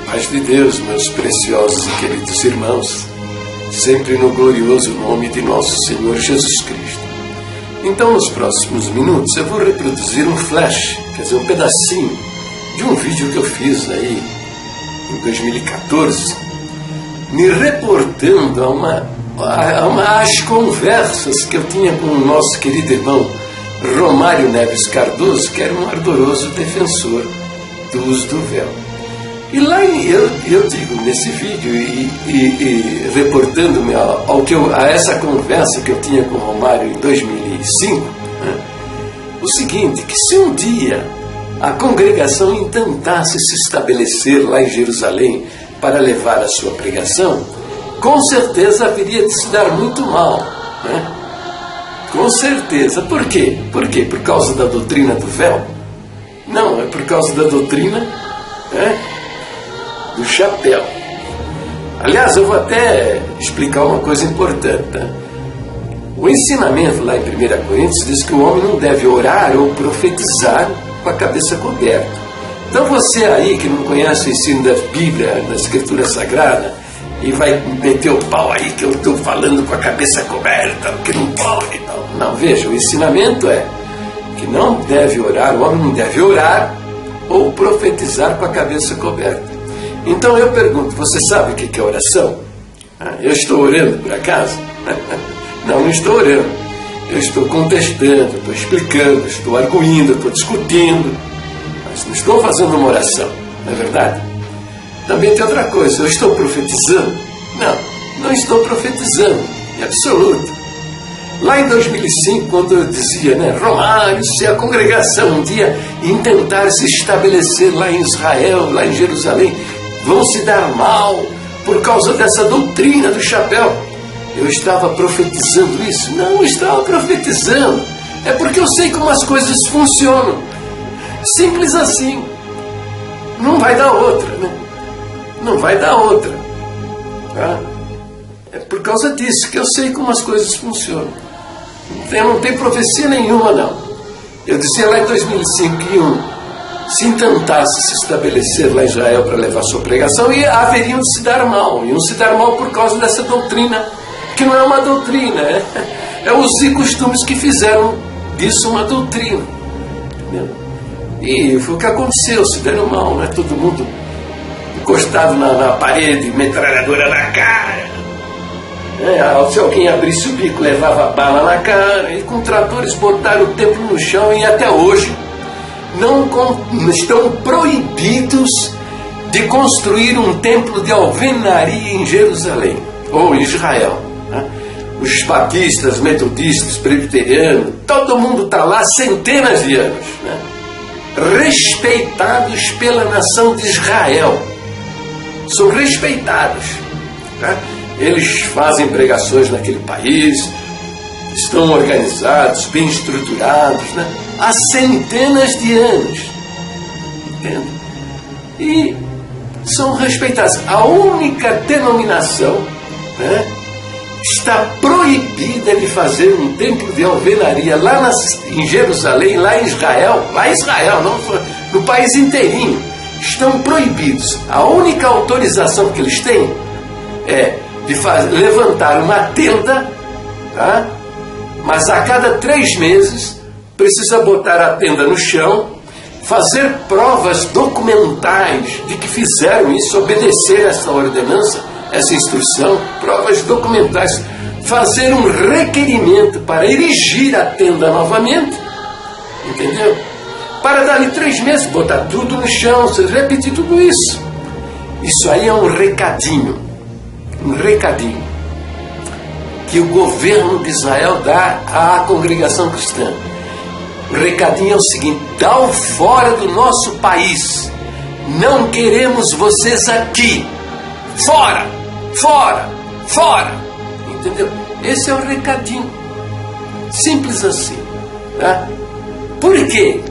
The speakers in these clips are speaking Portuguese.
Paz de Deus, meus preciosos e queridos irmãos, sempre no glorioso nome de nosso Senhor Jesus Cristo. Então, nos próximos minutos, eu vou reproduzir um flash, quer dizer, um pedacinho de um vídeo que eu fiz aí em 2014, me reportando às conversas que eu tinha com o nosso querido irmão Romário Neves Cardoso, que era um ardoroso defensor do uso do véu. E lá eu digo nesse vídeo, e reportando-me a essa conversa que eu tinha com o Romário em 2005, né, o seguinte, que se um dia a congregação intentasse se estabelecer lá em Jerusalém para levar a sua pregação, com certeza haveria de se dar muito mal, né? Com certeza. Por quê? Por quê? Por causa da doutrina do véu? Não, é por causa da doutrina, né, do chapéu. Aliás, eu vou até explicar uma coisa importante, tá? O ensinamento lá em 1 Coríntios diz que o homem não deve orar ou profetizar com a cabeça coberta. Então você aí que não conhece o ensino da Bíblia, da Escritura Sagrada, e vai meter o pau aí que eu estou falando com a cabeça coberta, que não pode e tal. Não, veja, o ensinamento é que não deve orar, o homem não deve orar ou profetizar com a cabeça coberta. Então eu pergunto, você sabe o que é oração? Eu estou orando por acaso? Não, não estou orando. Eu estou contestando, estou explicando, estou arguindo, estou discutindo, mas não estou fazendo uma oração, não é verdade? Também tem outra coisa, eu estou profetizando? Não, não estou profetizando, em absoluto. Lá em 2005, quando eu dizia, né, Romário, se a congregação um dia intentar se estabelecer lá em Israel, lá em Jerusalém, vão se dar mal por causa dessa doutrina do chapéu. Eu estava profetizando isso? Não, eu estava profetizando. É porque eu sei como as coisas funcionam. Simples assim. Não vai dar outra, né? Não vai dar outra. Tá? É por causa disso que eu sei como as coisas funcionam. Não tem profecia nenhuma, não. Eu dizia lá em 2005 que se tentasse se estabelecer lá em Israel para levar sua pregação, e haveriam de se dar mal. Iam se dar mal por causa dessa doutrina, que não é uma doutrina, é usos e costumes que fizeram disso uma doutrina. Entendeu? E foi o que aconteceu, se deram mal, né? Todo mundo encostado na parede, metralhadora na cara. Se alguém abrisse o bico, levava bala na cara, e com tratores botaram o templo no chão, e até hoje não estão proibidos de construir um templo de alvenaria em Jerusalém, ou em Israel. Os batistas, metodistas, presbiterianos, todo mundo está lá há centenas de anos, né? Respeitados pela nação de Israel, são respeitados, tá? Eles fazem pregações naquele país, estão organizados, bem estruturados, né? Há centenas de anos, entende? E são respeitados. A única denominação, né, está proibida de fazer um templo de alvenaria lá em Jerusalém, lá em Israel, não, no país inteirinho, estão proibidos. A única autorização que eles têm é de levantar uma tenda, tá? Mas a cada 3 meses precisa botar a tenda no chão, fazer provas documentais de que fizeram isso, obedecer essa ordenança, essa instrução, provas documentais, fazer um requerimento para erigir a tenda novamente, entendeu? Para dali 3 meses, botar tudo no chão, repetir tudo isso. Isso aí é um recadinho que o governo de Israel dá à congregação cristã. O recadinho é o seguinte: dá o fora do nosso país, não queremos vocês aqui, fora, fora, fora, entendeu? Esse é o recadinho, simples assim, tá? Por quê?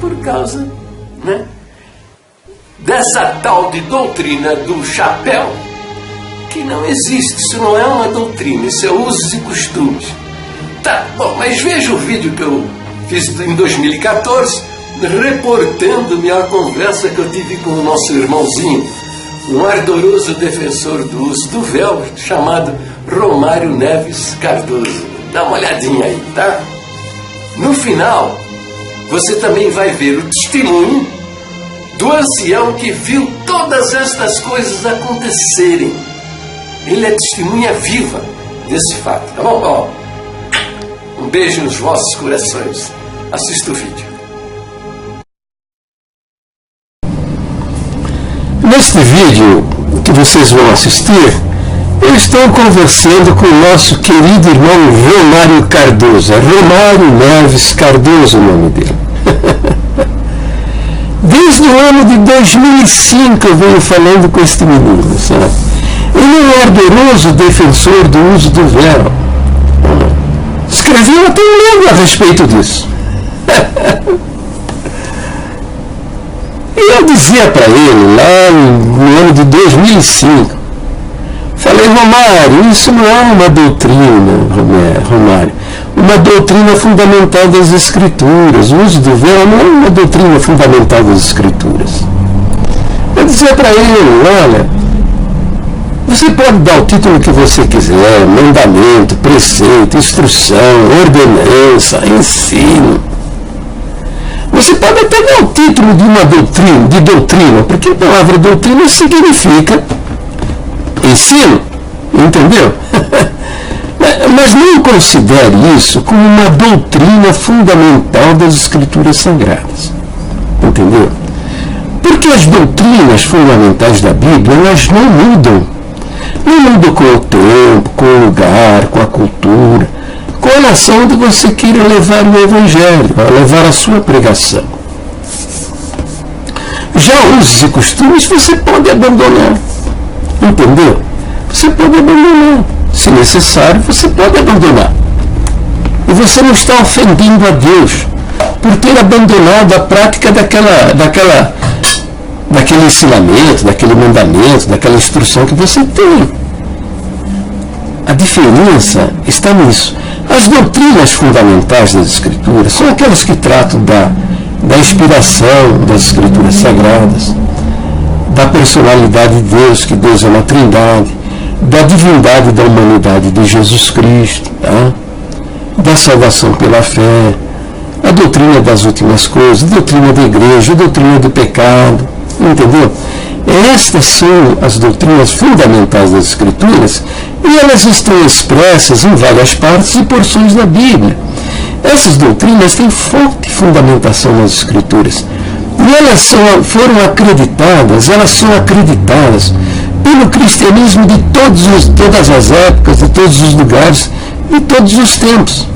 Por causa, né, dessa tal de doutrina do chapéu, que não existe. Isso não é uma doutrina, isso é usos e costumes. Tá, bom, mas veja o vídeo que eu fiz em 2014, reportando-me à conversa que eu tive com o nosso irmãozinho, um ardoroso defensor do uso do véu, chamado Romário Neves Cardoso. Dá uma olhadinha aí, tá? No final, você também vai ver o testemunho do ancião que viu todas estas coisas acontecerem. Ele é testemunha viva desse fato, tá bom? Ó, um beijo nos vossos corações. Assista o vídeo. Neste vídeo que vocês vão assistir, eu estou conversando com o nosso querido irmão Romário Cardoso. É Romário Neves Cardoso o nome dele. Desde o ano de 2005 eu venho falando com este menino, sabe? Ele é um ardoroso defensor do uso do véu. Escreveu até um livro a respeito disso. E eu dizia para ele, lá no ano de 2005, falei, Romário, isso não é uma doutrina, Romário, uma doutrina fundamental das Escrituras. O uso do véu não é uma doutrina fundamental das Escrituras. Eu dizia para ele, olha, você pode dar o título que você quiser, mandamento, preceito, instrução, ordenança, ensino. Você pode até dar o título de uma doutrina, porque a palavra doutrina significa ensino, entendeu? Mas não considere isso como uma doutrina fundamental das Escrituras Sagradas, entendeu? Porque as doutrinas fundamentais da Bíblia, elas não mudam. Não mudam com o tempo, com o lugar, com a cultura, com a nação onde você queira levar o Evangelho, levar a sua pregação. Já usos e costumes você pode abandonar, entendeu? Você pode abandonar. Se necessário, você pode abandonar. E você não está ofendendo a Deus por ter abandonado a prática daquele ensinamento, daquele mandamento, daquela instrução que você tem. A diferença está nisso. As doutrinas fundamentais das Escrituras são aquelas que tratam da inspiração das Escrituras Sagradas, da personalidade de Deus, que Deus é uma trindade, da divindade da humanidade de Jesus Cristo, tá? Da salvação pela fé, a doutrina das últimas coisas, a doutrina da igreja, a doutrina do pecado, entendeu? Estas são as doutrinas fundamentais das Escrituras e elas estão expressas em várias partes e porções da Bíblia. Essas doutrinas têm forte fundamentação nas Escrituras e elas foram acreditadas, elas são acreditadas pelo cristianismo de todas as épocas, de todos os lugares e todos os tempos.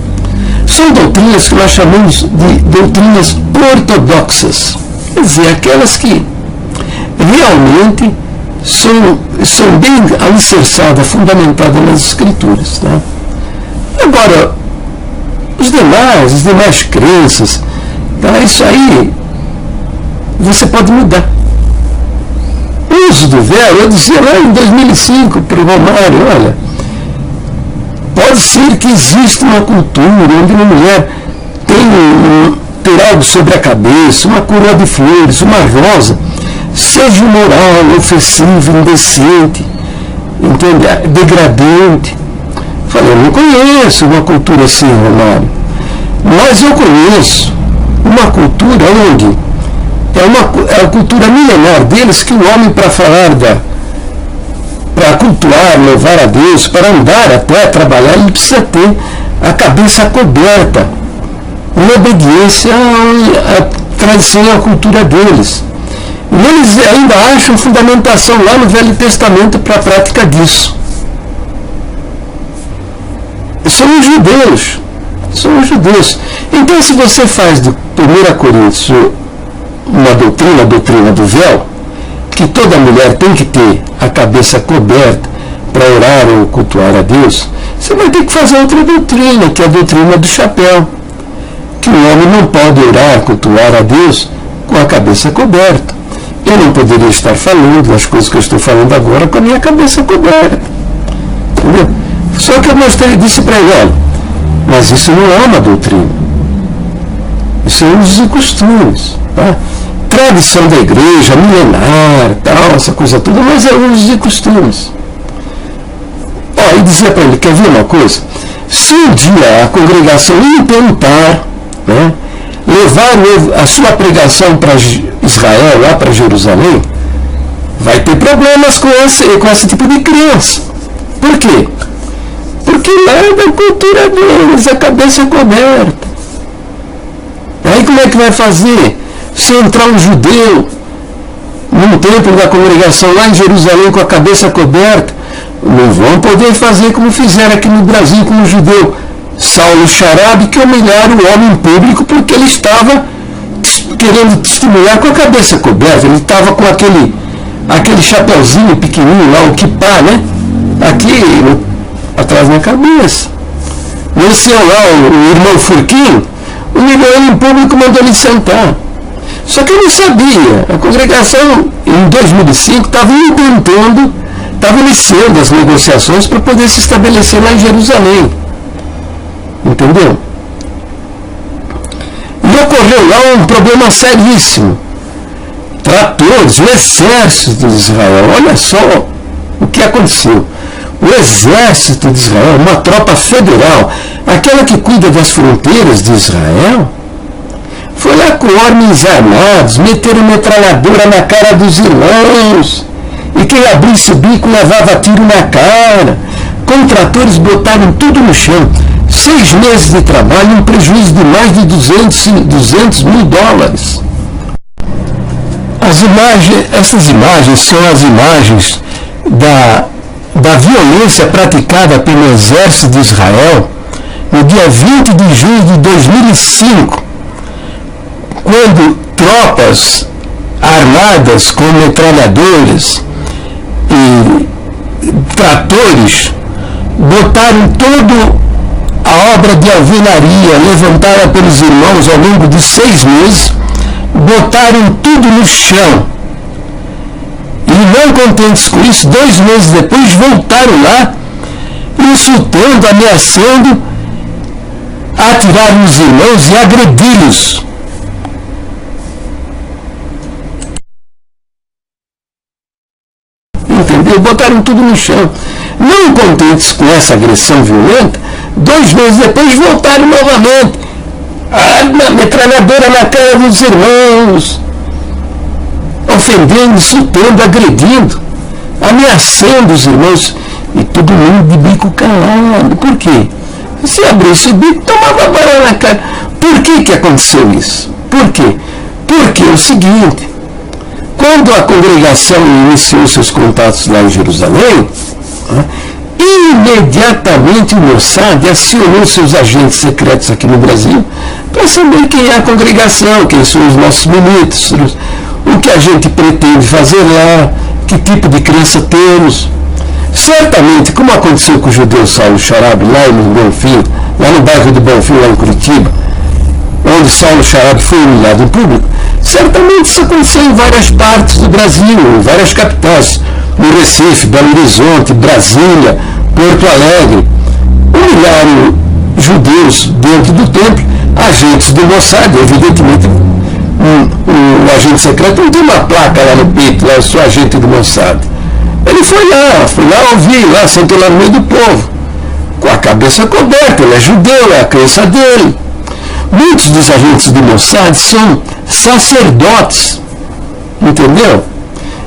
São doutrinas que nós chamamos de doutrinas ortodoxas, quer dizer, aquelas que realmente são bem alicerçadas, fundamentadas nas Escrituras. Tá? Agora, as demais crenças, tá? Isso aí você pode mudar. O uso do véu, eu dizia lá em 2005 para o Romário, olha, pode ser que exista uma cultura onde uma mulher ter algo sobre a cabeça, uma coroa de flores, uma rosa, seja imoral, ofensivo, indecente, entende? Degradante. Falei, eu não conheço uma cultura assim, Romário, mas eu conheço uma cultura onde é a cultura milenar deles, que o homem, para cultuar, louvar a Deus, para andar até trabalhar, ele precisa ter a cabeça coberta, em obediência à tradição e à cultura deles. E eles ainda acham fundamentação lá no Velho Testamento para a prática disso. E são os judeus. Então, se você faz do 1 Coríntios uma doutrina, a doutrina do véu, que toda mulher tem que ter a cabeça coberta para orar ou cultuar a Deus, você vai ter que fazer outra doutrina, que é a doutrina do chapéu, que o homem não pode orar, cultuar a Deus com a cabeça coberta. Eu não poderia estar falando das coisas que eu estou falando agora com a minha cabeça coberta. Entendeu? Só que eu mostrei, disse para ele, olha, mas isso não é uma doutrina. são usos e costumes. Tá? Tradição da igreja, milenar, tal, essa coisa toda, mas é usos e costumes. E dizer para ele, quer ver uma coisa? Se um dia a congregação intentar, né, levar a sua pregação para Israel, lá para Jerusalém, vai ter problemas com esse tipo de crença. Por quê? Porque lá é da cultura deles, a cabeça coberta. Aí como é que vai fazer? Se entrar um judeu num templo da congregação lá em Jerusalém com a cabeça coberta, não vão poder fazer como fizeram aqui no Brasil com o judeu Saulo Sharabi, que humilharam o homem público porque ele estava querendo testemunhar com a cabeça coberta. Ele estava com aquele chapeuzinho pequenininho lá, o kippá, né? Aqui atrás da cabeça. Desceu lá o irmão Furquinho, humilhou ele em público, mandou ele sentar. Só que ele não sabia. A congregação, em 2005, estava iniciando as negociações para poder se estabelecer lá em Jerusalém. Entendeu? E ocorreu lá um problema seríssimo. Tratores, o exército de Israel, olha só o que aconteceu. O exército de Israel, uma tropa federal, aquela que cuida das fronteiras de Israel, foi lá com homens armados, meteram metralhadora na cara dos irmãos. E quem abrisse o bico levava tiro na cara. Contratores botaram tudo no chão. 6 meses de trabalho, um prejuízo de mais de 200 mil dólares. Essas imagens são as imagens da violência praticada pelo exército de Israel no dia 20 de junho de 2005, quando tropas armadas com metralhadoras e tratores botaram toda a obra de alvenaria levantada pelos irmãos ao longo de 6 meses, botaram tudo no chão. E não contentes com isso, 2 meses depois voltaram lá, insultando, ameaçando, atirar nos irmãos e agredi-los. Entendeu? Botaram tudo no chão. Não contentes com essa agressão violenta, 2 meses depois voltaram novamente. A metralhadora na cara dos irmãos, ofendendo, insultando, agredindo, ameaçando os irmãos, e todo mundo de bico calado. Por quê? Se abrisse o bico, tomava bala na cara. Por que aconteceu isso? Por quê? Porque é o seguinte: quando a congregação iniciou seus contatos lá em Jerusalém, imediatamente o Mossad acionou seus agentes secretos aqui no Brasil para saber quem é a congregação, quem são os nossos ministros, o que a gente pretende fazer lá, que tipo de crença temos. Certamente, como aconteceu com o judeu Saulo Sharabi lá no Bonfim, lá no bairro do Bonfim, lá em Curitiba, onde Saulo Sharabi foi humilhado em público, certamente isso aconteceu em várias partes do Brasil, em várias capitais, no Recife, Belo Horizonte, Brasília, Porto Alegre. Humilharam judeus dentro do templo, agentes do Mossad, evidentemente o agente secreto não tem uma placa lá no peito, lá eu sou agente do Mossad. Ele foi lá ouvir, lá sentou lá no meio do povo, com a cabeça coberta, ele é judeu, é a crença dele. Muitos dos agentes do Mossad são sacerdotes, entendeu?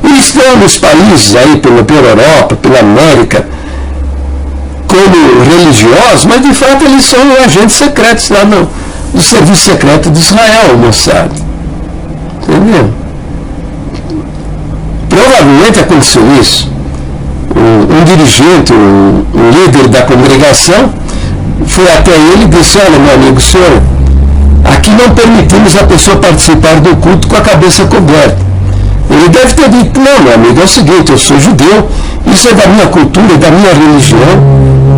Eles estão nos países aí, pela Europa, pela América, como religiosos, mas de fato eles são agentes secretos lá do Serviço Secreto de Israel, o Mossad. Entendeu? Provavelmente aconteceu isso. Um dirigente, um líder da congregação, foi até ele e disse: olha, meu amigo, senhor, aqui não permitimos a pessoa participar do culto com a cabeça coberta. Ele deve ter dito: não, meu amigo, é o seguinte, eu sou judeu, isso é da minha cultura, da minha religião,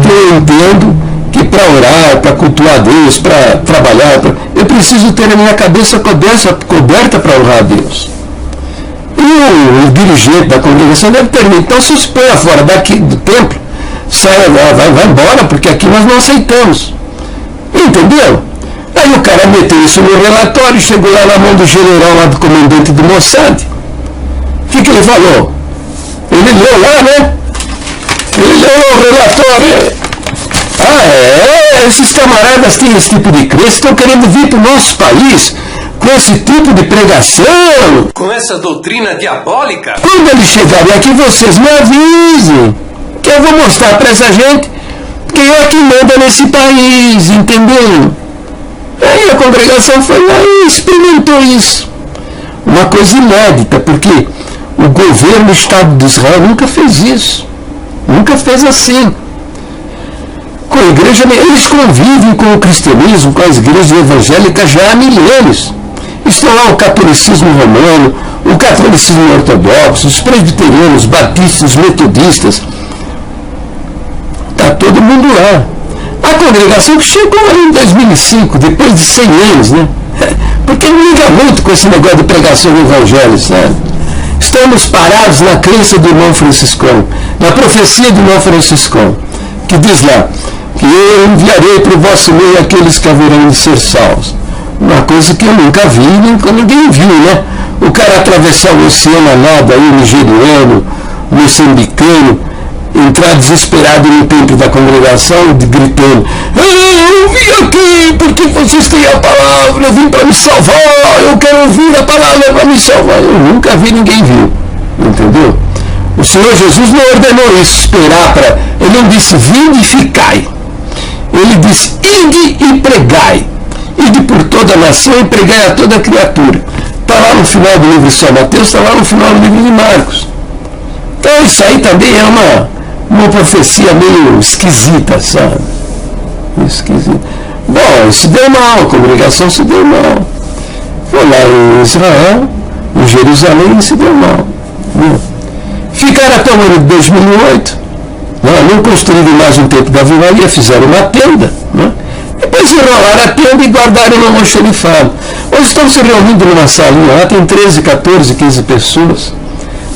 que eu entendo que para orar, para cultuar a Deus, para trabalhar, eu preciso ter a minha cabeça coberta para honrar a Deus. E o dirigente da congregação deve ter dito: então se expõe fora daqui do templo, saia lá, vai embora, porque aqui nós não aceitamos. Entendeu? Aí o cara meteu isso no relatório, chegou lá na mão do general, lá do comandante do Mossad. O que ele falou? Ele leu lá, né? Ele leu o relatório. Esses camaradas têm esse tipo de crença, estão querendo vir para o nosso país com esse tipo de pregação. Com essa doutrina diabólica? Quando eles chegarem aqui, vocês me avisem, que eu vou mostrar para essa gente quem é que manda nesse país, entendeu? Aí a congregação foi lá e experimentou isso. Uma coisa inédita, porque o governo do Estado de Israel nunca fez isso. Nunca fez assim. Com a igreja, eles convivem com o cristianismo, com as igrejas evangélicas já há milênios. Estão lá o catolicismo romano, o catolicismo ortodoxo, os presbiterianos, batistas, metodistas. Está todo mundo lá. A congregação que chegou aí em 2005, depois de 100 anos, né? Porque não liga muito com esse negócio de pregação do evangelho, sabe? Estamos parados na crença do irmão Franciscão, na profecia do irmão Franciscão, que diz lá, que eu enviarei para o vosso meio aqueles que haverão de ser salvos. Uma coisa que eu nunca vi, nunca ninguém viu, né? O cara atravessar o oceano a nada aí, nigeriano, moçambicano, entrar desesperado no templo da congregação, gritando, eu vim aqui porque vocês têm a palavra, eu vim para me salvar, eu quero ouvir a palavra para me salvar. Eu nunca vi, ninguém viu, entendeu? O Senhor Jesus não ordenou isso, esperar para... Ele não disse, vinde e ficai. Ele disse, ide e pregai. Ide por toda a nação e pregai a toda a criatura. Está lá no final do livro de São Mateus, está lá no final do livro de Marcos. Então isso aí também é uma profecia meio esquisita, sabe? Esquisita. Bom, se deu mal, a congregação se deu mal. Foi lá em Israel, em Jerusalém, se deu mal. Ficaram até o ano de 2008, não construíram mais um templo da Vivaria, fizeram uma tenda, né? Depois enrolaram a tenda e guardaram no almoxarifado. Hoje estão se reunindo numa salinha, lá tem 13, 14, 15 pessoas,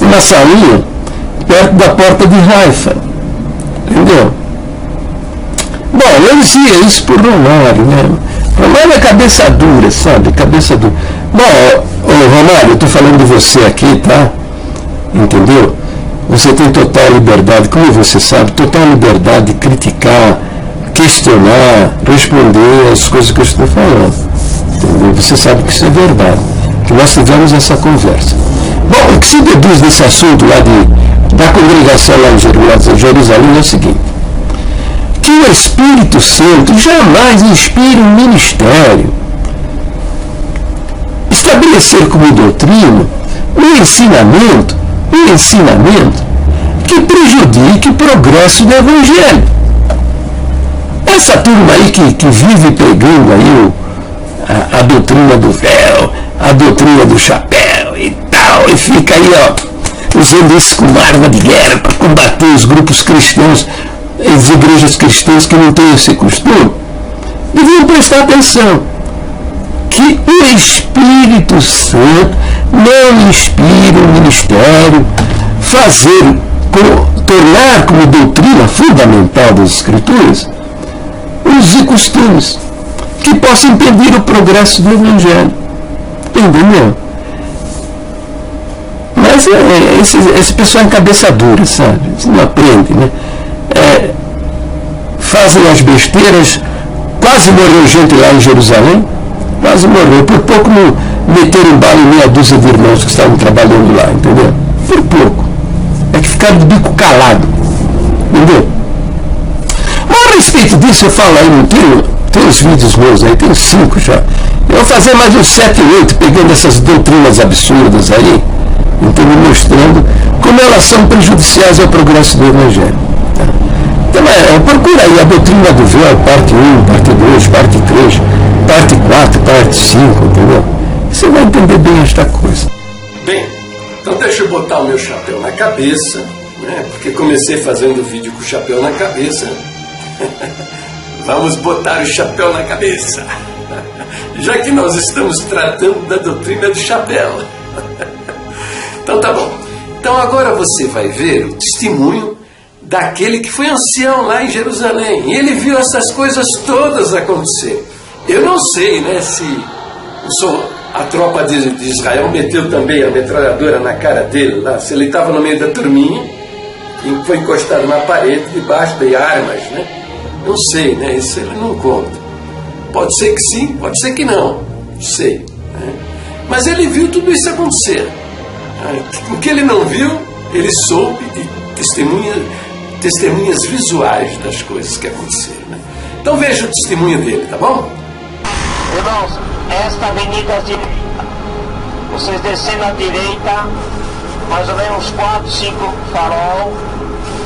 numa salinha perto da porta de Haifa, entendeu? Bom, eu dizia isso por Romário, né? Romário é cabeça dura, sabe? Cabeça dura. Bom, Romário, eu estou falando de você aqui, tá? Entendeu? Você tem total liberdade, como você sabe, total liberdade de criticar, questionar, responder as coisas que eu estou falando. Entendeu? Você sabe que isso é verdade, que nós tivemos essa conversa. Bom, o que se deduz desse assunto lá da congregação lá em Jerusalém é o seguinte, que o Espírito Santo jamais inspira um ministério, estabelecer como doutrina um ensinamento que prejudique o progresso do Evangelho. Essa turma aí que vive pregando aí a doutrina do véu, a doutrina do chapéu e tal, e fica aí, ó, usando isso como arma de guerra para combater os grupos cristãos, as igrejas cristãs que não têm esse costume, deviam prestar atenção que o Espírito Santo não inspira o ministério, tornar como doutrina fundamental das Escrituras usos e costumes que possam impedir o progresso do Evangelho. Entendeu? Mas esse pessoal é cabeça dura, sabe? Eles não aprendem, né? Fazem as besteiras. Quase morreu gente lá em Jerusalém. Quase morreu. Por pouco não meteram bala em meia dúzia de irmãos que estavam trabalhando lá, entendeu? Por pouco. É que ficaram de bico calado. Entendeu? Mas a respeito disso, eu falo aí, não tem uns vídeos meus aí, tem 5 já. Eu vou fazer mais uns 7 ou 8, pegando essas doutrinas absurdas aí, entendeu? Mostrando como elas são prejudiciais ao progresso do Evangelho. Tá? Então, procura aí a doutrina do véu, parte 1, parte 2, parte 3, parte 4, parte 5, entendeu? Você vai entender bem esta coisa. Bem, então deixa eu botar o meu chapéu na cabeça, né? Porque comecei fazendo vídeo com o chapéu na cabeça. Vamos botar o chapéu na cabeça, já que nós estamos tratando da doutrina do chapéu. Então tá bom. Então agora você vai ver o testemunho daquele que foi ancião lá em Jerusalém. E ele viu essas coisas todas acontecer. Eu não sei, né, se a tropa de Israel meteu também a metralhadora na cara dele lá, se ele estava no meio da turminha e foi encostado na parede debaixo de armas, né? Não sei, né? Isso ele não conta. Pode ser que sim, pode ser que não sei, né? Mas ele viu tudo isso acontecer. O que ele não viu, ele soube de testemunhas visuais das coisas que aconteceram, né? Então veja o testemunho dele, tá bom? Irmãos, esta avenida à direita, vocês descendo à direita, mais ou menos 4, 5 farol,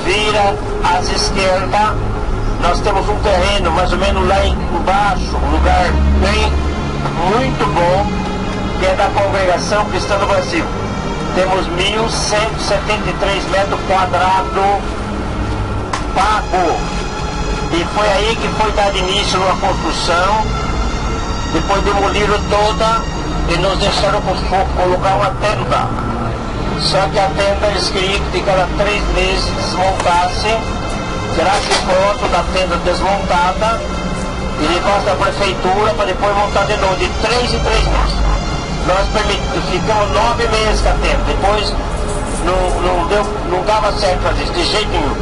vira à esquerda, nós temos um terreno mais ou menos lá embaixo, um lugar bem, muito bom, que é da Congregação Cristã do Brasil. Temos 1.173 metros quadrados pago. E foi aí que foi dado início numa construção. Depois demoliram toda e nos deixaram colocar uma tenda. Só que a tenda eles queriam que de cada 3 meses desmontasse, tirasse foto da tenda desmontada e levasse da prefeitura para depois montar de novo, de 3 em 3 meses. Nós ficamos 9 meses com a tenda, depois não dava certo fazer isso, de jeito nenhum.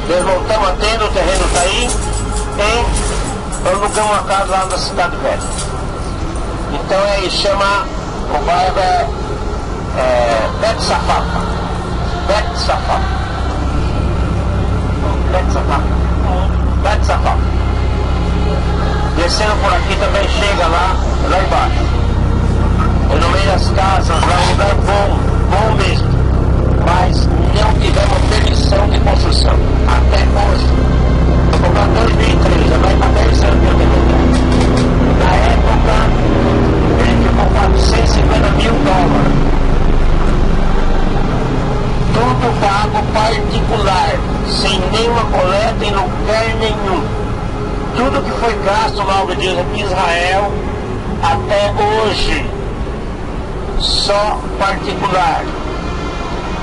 Desmontamos a tenda, o terreno está aí e alugamos uma casa lá na Cidade Velha. Então aí chama, o bairro Bet Safapa. Bet Safapa. Bet Safapa. Bet Safapa. Descendo por aqui também chega lá embaixo. No meio das casas, lá é um lugar bom mesmo. Mas não tivemos permissão de construção. Até hoje. Estou comprando 2003, já vai para 10 anos que eu tenho. Na época, ele ficou $450 mil. Tudo pago particular, sem nenhuma coleta em lugar nenhum. Tudo que foi gasto na obra de Deus aqui em Israel, até hoje, só particular.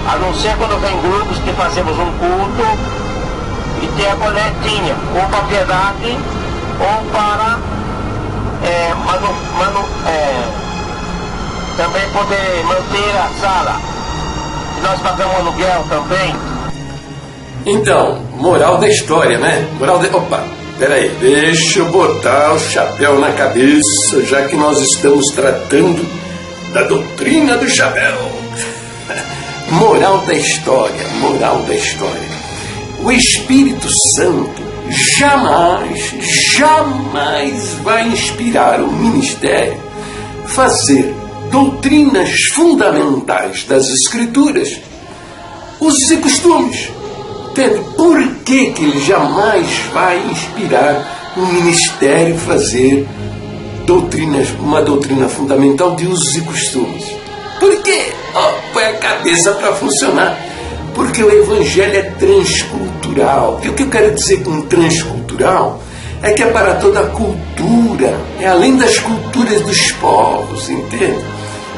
A não ser quando vem grupos que fazemos um culto e tem a coletinha, ou para piedade, ou para também poder manter a sala. E nós pagamos aluguel também. Então, moral da história, né? Opa, peraí, deixa eu botar o chapéu na cabeça, já que nós estamos tratando da doutrina do chapéu. Moral da história. O Espírito Santo jamais vai inspirar o ministério a fazer doutrinas fundamentais das Escrituras, usos e costumes. Entende? Por que ele jamais vai inspirar o ministério a fazer uma doutrina fundamental de usos e costumes? Por quê? Põe a cabeça para funcionar. Porque o Evangelho é transcultural. E o que eu quero dizer com transcultural é que é para toda a cultura, é além das culturas dos povos, entende?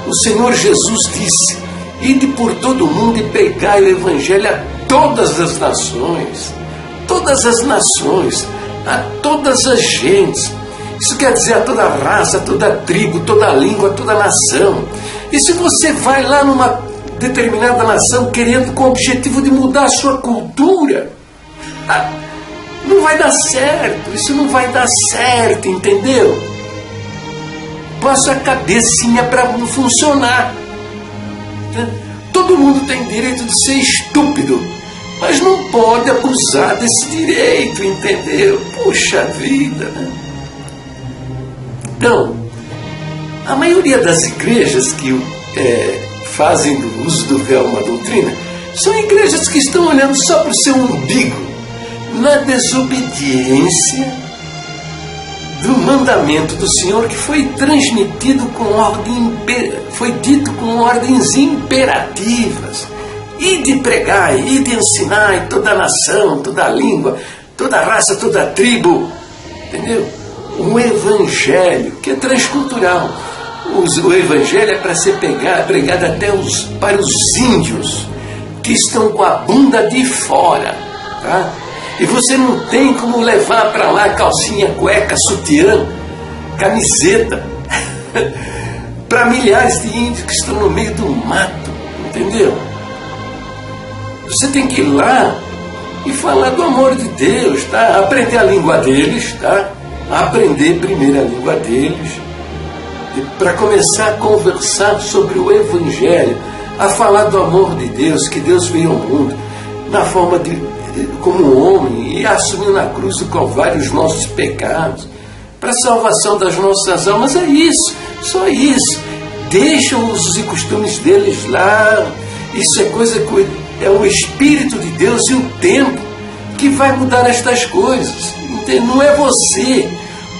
O Senhor Jesus disse: ide por todo o mundo e pregai o Evangelho a todas as nações, a todas as gentes. Isso quer dizer a toda raça, a toda tribo, toda língua, toda nação. E se você vai lá numa determinada nação querendo com o objetivo de mudar a sua cultura, não vai dar certo, isso não vai dar certo, entendeu? Passa a cabecinha para não funcionar. Todo mundo tem direito de ser estúpido, mas não pode abusar desse direito, entendeu? Puxa vida, né? Então, a maioria das igrejas que fazem do uso do véu uma doutrina são igrejas que estão olhando só para o seu umbigo, na desobediência do mandamento do Senhor, que foi transmitido foi dito com ordens imperativas: e de pregar, e de ensinar em toda a nação, toda a língua, toda a raça, toda a tribo, entendeu? O Evangelho, que é transcultural. O Evangelho é para ser pregado até para os índios que estão com a bunda de fora, tá? E você não tem como levar para lá calcinha, cueca, sutiã, camiseta para milhares de índios que estão no meio do mato, entendeu? Você tem que ir lá e falar do amor de Deus, tá? Aprender a língua deles, tá? Aprender primeiro a língua deles, para começar a conversar sobre o Evangelho, a falar do amor de Deus, que Deus veio ao mundo na forma de como homem e assumiu na cruz do Calvário os nossos pecados para a salvação das nossas almas. É isso, só isso. Deixa os usos e costumes deles lá. Isso é coisa que é o Espírito de Deus e o tempo que vai mudar estas coisas. Entende? Não é você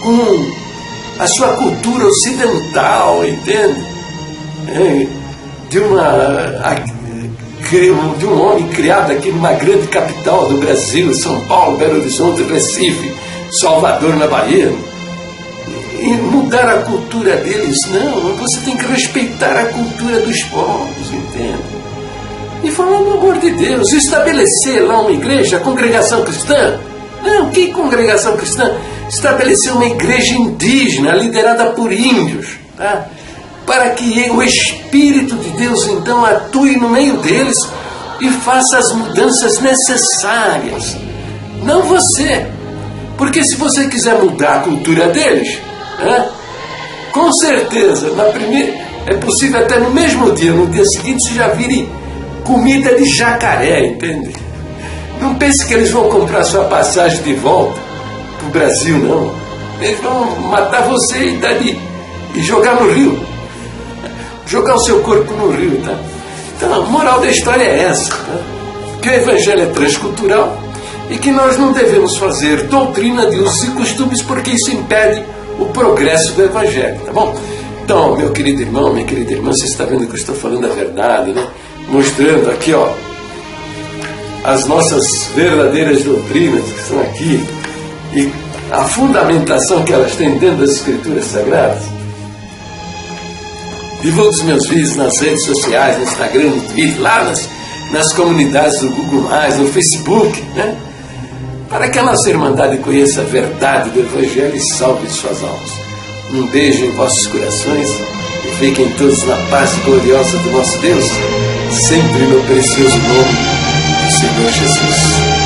com a sua cultura ocidental, entende? De um homem criado aqui numa grande capital do Brasil, São Paulo, Belo Horizonte, Recife, Salvador, na Bahia, e mudar a cultura deles. Não, você tem que respeitar a cultura dos povos, entende? E falar do amor de Deus, estabelecer lá uma igreja, a congregação cristã. Não, que congregação cristã? Estabelecer uma igreja indígena, liderada por índios, tá? Para que o Espírito de Deus então atue no meio deles e faça as mudanças necessárias. Não você. Porque se você quiser mudar a cultura deles, com certeza, é possível até no mesmo dia, no dia seguinte, você já vire comida de jacaré, entende? Não pense que eles vão comprar sua passagem de volta para o Brasil, não. Eles vão matar você e jogar no rio. Jogar o seu corpo no rio, tá? Então, a moral da história é essa, tá? Que o Evangelho é transcultural e que nós não devemos fazer doutrina de usos e costumes, porque isso impede o progresso do Evangelho, tá bom? Então, meu querido irmão, minha querida irmã, você está vendo que eu estou falando a verdade, né? Mostrando aqui, ó, as nossas verdadeiras doutrinas que estão aqui e a fundamentação que elas têm dentro das Escrituras Sagradas. Divulgo os meus vídeos nas redes sociais, no Instagram, no Twitter, lá nas comunidades do Google+, no Facebook, né? Para que a nossa Irmandade conheça a verdade do Evangelho e salve suas almas. Um beijo em vossos corações e fiquem todos na paz gloriosa do nosso Deus, sempre no precioso nome do Senhor Jesus.